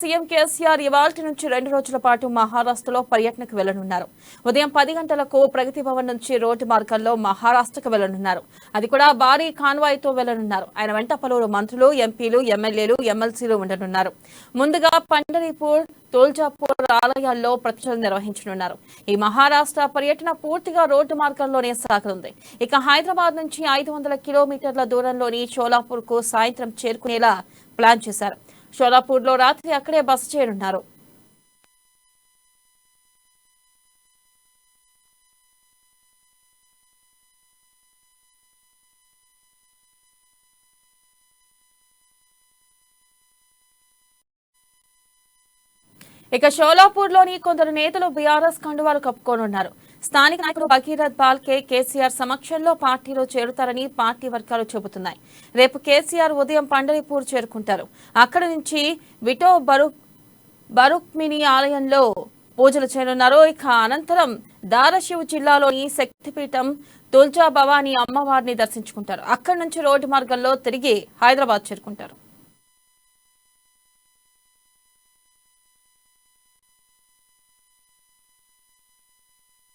CM KCR ఇవాల్టి నుంచి 2 రోజుల పాటు మహారాష్ట్రలో పర్యటనకు వెళ్లనున్నారు. ఉదయం 10 గంటలకు ప్రగతి భవన్ నుంచి రోడ్డు మార్గంలో మహారాష్ట్రకు వెళ్లనున్నారు. అది కూడా భారీ కాన్వాయ్తో వెళ్లనున్నారు. ఆయన వెంట పలువురు మంత్రులు, ఎంపీలు, ఎమ్మెల్యేలు, ఎమ్మెల్సీలు ఉండనున్నారు. ముందుగా పండరీపూర్, తుల్జాపూర్ ఆలయాల్లో ప్రతిష్టలు నిర్వహించనున్నారు. ఈ మహారాష్ట్ర పర్యటన పూర్తిగా రోడ్డు మార్గంలోనే సాగనుంది. ఇక హైదరాబాద్ నుంచి 500 కిలోమీటర్ల దూరంలోని షోలాపూర్ కు సాయంత్రం చేరుకునేలా ప్లాన్ చేశారు. షోలాపూర్ లో రాత్రి అక్కడే బస చేయనున్నారు. ఇక షోలాపూర్ లోని కొందరు నేతలు బీఆర్ఎస్ కండువాలు కప్పుకోనున్నారు. స్థానిక నాయకులు భగీరథ్ బాల్కే కేసీఆర్ సమక్షంలో పార్టీలో చేరుతారని పార్టీ వర్గాలు చెబుతున్నాయి. రేపు కేసీఆర్ ఉదయం పండరీపూర్ చేరుకుంటారు. అక్కడి నుంచి విటో బరుక్మిని ఆలయంలో పూజలు చేయనున్నారు. ఇక అనంతరం ధారాషివ్ జిల్లాలోని శక్తిపీఠం తుల్జా భవానీ అమ్మవారిని దర్శించుకుంటారు. అక్కడి నుంచి రోడ్డు మార్గంలో తిరిగి హైదరాబాద్ చేరుకుంటారు.